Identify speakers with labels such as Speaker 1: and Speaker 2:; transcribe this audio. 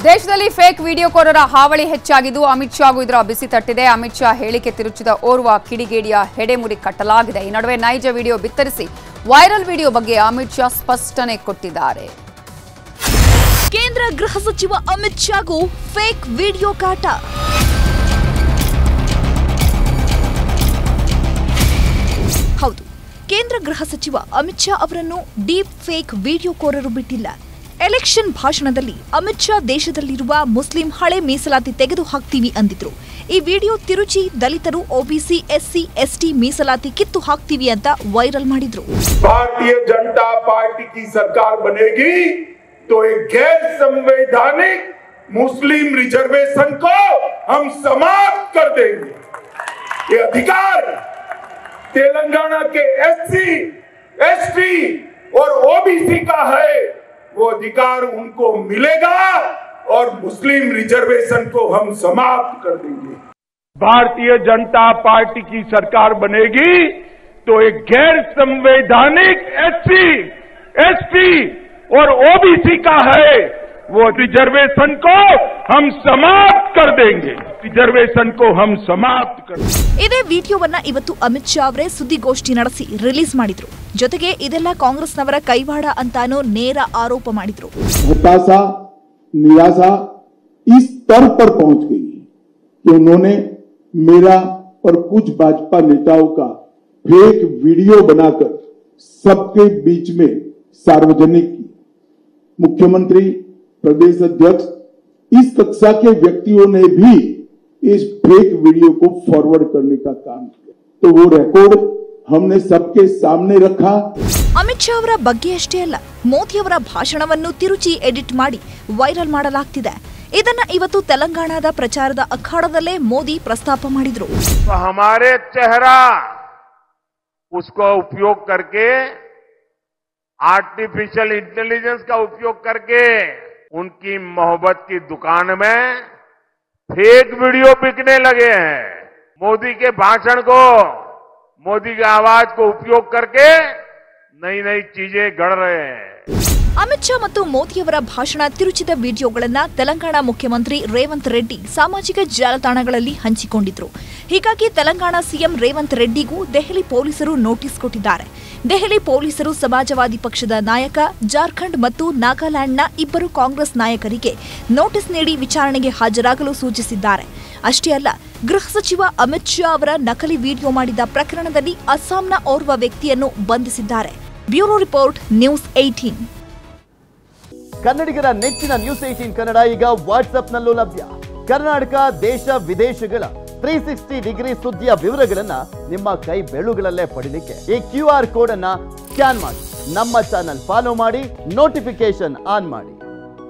Speaker 1: ದೇಶದಲ್ಲಿ ಫೇಕ್ ವಿಡಿಯೋಕೋರರ ಹಾವಳಿ ಹೆಚ್ಚಾಗಿದ್ದು ಅಮಿತ್ ಶಾಗೂ ಇದರ ಬಿಸಿ ತಟ್ಟಿದೆ. ಅಮಿತ್ ಶಾ ಹೇಳಿಕೆ ತಿರುಚಿದ ಓರ್ವ ಕಿಡಿಗೇಡಿಯ ಹೆಡೆಮುರಿ ಕಟ್ಟಲಾಗಿದೆ. ಈ ನಡುವೆ ನೈಜ ವಿಡಿಯೋ ಬಿತ್ತರಿಸಿ ವೈರಲ್ ವಿಡಿಯೋ ಬಗ್ಗೆ ಅಮಿತ್ ಶಾ ಸ್ಪಷ್ಟನೆ ಕೊಟ್ಟಿದ್ದಾರೆ.
Speaker 2: ಕೇಂದ್ರ ಗೃಹ ಸಚಿವ ಅಮಿತ್ ಶಾಗೂ ಫೇಕ್ ವಿಡಿಯೋ ಕಾಟ. ಹೌದು, ಕೇಂದ್ರ ಗೃಹ ಸಚಿವ ಅಮಿತ್ ಶಾ ಅವರನ್ನು ಡೀಪ್ ಫೇಕ್ ವಿಡಿಯೋಕೋರರು ಬಿಟ್ಟಿಲ್ಲ. ಎಲೆಕ್ಷನ್ ಭಾಷಣದಲ್ಲಿ ಅಮಿತ್ ಶಾ ದೇಶದಲ್ಲಿರುವ ಮುಸ್ಲಿಂ ಹಳೆ ಮೀಸಲಾತಿ ತೆಗೆದು ಹಾಕ್ತೀವಿ ಅಂದಿದ್ರು. ಈ ವಿಡಿಯೋ ತಿರುಚಿ ದಲಿತರು, ಒಬಿಸಿ, ಎಸ್ಸಿ, ಎಸ್ಟಿ ಮೀಸಲಾತಿ ಕಿತ್ತು ಹಾಕ್ತೀವಿ ಅಂತ ವೈರಲ್ ಮಾಡಿದ್ರು.
Speaker 3: भारतीय जनता पार्टी की सरकार बनेगी तो एक गैर संवैधानिक मुस्लिम रिजर्वेशन को हम समाप्त कर देंगे. ये अधिकार तेलंगाना के एससी, एसटी और ओबीसी का है. वो अधिकार उनको मिलेगा और मुस्लिम रिजर्वेशन को हम समाप्त कर देंगे. भारतीय जनता पार्टी की सरकार बनेगी तो एक गैर संवैधानिक एससी, एसटी और ओबीसी का है. वो रिजर्वेशन को हम समाप्त कर देंगे. रिजर्वेशन को हम समाप्त कर देंगे.
Speaker 2: ಇದೇ ವಿಡಿಯೋವನ್ನ ಇವತ್ತು ಅಮಿತ್ ಶಾ ಅವರೇ ಸುದ್ದಿಗೋಷ್ಠಿ ನಡೆಸಿ ರಿಲೀಸ್ ಮಾಡಿದ್ರು. ಜೊತೆಗೆ ಇದೆಲ್ಲ ಕಾಂಗ್ರೆಸ್ನವರ ಕೈವಾಡ ಅಂತಾನೂ ನೇರ ಆರೋಪ ಮಾಡಿದ್ರು.
Speaker 4: हताशा, निराशा इस स्तर पर पहुंच गई कि उन्होंने मेरा और कुछ भाजपा नेताओं का फेक वीडियो बनाकर सबके बीच में सार्वजनिक की. मुख्यमंत्री, प्रदेश अध्यक्ष, इस कक्षा के व्यक्तियों ने भी इस फेक वीडियो को फॉरवर्ड करने का काम किया. तो वो रिकॉर्ड हमने सबके सामने रखा.
Speaker 2: ಅಮಿತ್ ಶಾ ಅವರ ಬಗ್ಗೆ ಅಷ್ಟೇ ಅಲ್ಲ, ಮೋದಿ ಅವರ ಭಾಷಣವನ್ನು ತಿರುಚಿ ಎಡಿಟ್ ಮಾಡಿ ವೈರಲ್ ಮಾಡಲಾಗ್ತಿದೆ. ಇದನ್ನ ಇವತ್ತು ತೆಲಂಗಾಣದ ಪ್ರಚಾರದ ಅಖಾಡದಲ್ಲೇ ಮೋದಿ ಪ್ರಸ್ತಾಪ ಮಾಡಿದ್ರು.
Speaker 3: हमारे चेहरा उसको उपयोग करके, आर्टिफिशियल इंटेलिजेंस का उपयोग करके उनकी मोहब्बत की दुकान में फेक वीडियो बिकने लगे हैं. मोदी के भाषण को, मोदी की आवाज को उपयोग करके नई नई चीजें गढ़ रहे हैं.
Speaker 2: ಅಮಿತ್ ಶಾ ಮತ್ತು ಮೋದಿಯವರ ಭಾಷಣ ತಿರುಚಿದ ವಿಡಿಯೋಗಳನ್ನ ತೆಲಂಗಾಣ ಮುಖ್ಯಮಂತ್ರಿ ರೇವಂತ್ ರೆಡ್ಡಿ ಸಾಮಾಜಿಕ ಜಾಲತಾಣಗಳಲ್ಲಿ ಹಂಚಿಕೊಂಡಿದ್ರು. ಹೀಗಾಗಿ ತೆಲಂಗಾಣ ಸಿಎಂ ರೇವಂತ್ ರೆಡ್ಡಿಗೂ ದೆಹಲಿ ಪೊಲೀಸರು ನೋಟಿಸ್ ಕೊಟ್ಟಿದ್ದಾರೆ. ದೆಹಲಿ ಪೊಲೀಸರು ಸಮಾಜವಾದಿ ಪಕ್ಷದ ನಾಯಕ, ಜಾರ್ಖಂಡ್ ಮತ್ತು ನಾಗಾಲ್ಯಾಂಡ್ನ ಇಬ್ಬರು ಕಾಂಗ್ರೆಸ್ ನಾಯಕರಿಗೆ ನೋಟಿಸ್ ನೀಡಿ ವಿಚಾರಣೆಗೆ ಹಾಜರಾಗಲು ಸೂಚಿಸಿದ್ದಾರೆ. ಅಷ್ಟೇ ಅಲ್ಲ, ಗೃಹ ಸಚಿವ ಅಮಿತ್ ಶಾ ಅವರ ನಕಲಿ ವಿಡಿಯೋ ಮಾಡಿದ ಪ್ರಕರಣದಲ್ಲಿ ಅಸ್ಸಾಂನ ಓರ್ವ ವ್ಯಕ್ತಿಯನ್ನು ಬಂಧಿಸಿದ್ದಾರೆ. Bureau report, news 18.
Speaker 5: ಕನ್ನಡಿಗರ ನೆಚ್ಚಿನ ನ್ಯೂಸ್ 18 ಕನ್ನಡ ಈಗ ವಾಟ್ಸ್ಆಪ್ನಲ್ಲೂ ಲಭ್ಯ. ಕರ್ನಾಟಕ, ದೇಶ ವಿದೇಶಗಳ 360 ಡಿಗ್ರಿ ಸುದ್ದಿಯ ವಿವರಗಳನ್ನ ನಿಮ್ಮ ಕೈ ಬೆರಳುಗಳಲ್ಲೇ ಪಡಿಲಿಕ್ಕೆ ಈ QR ಕೋಡ್ ಅನ್ನ ಸ್ಕ್ಯಾನ್ ಮಾಡಿ, ನಮ್ಮ ಚಾನಲ್ ಫಾಲೋ ಮಾಡಿ, ನೋಟಿಫಿಕೇಶನ್ ಆನ್ ಮಾಡಿ.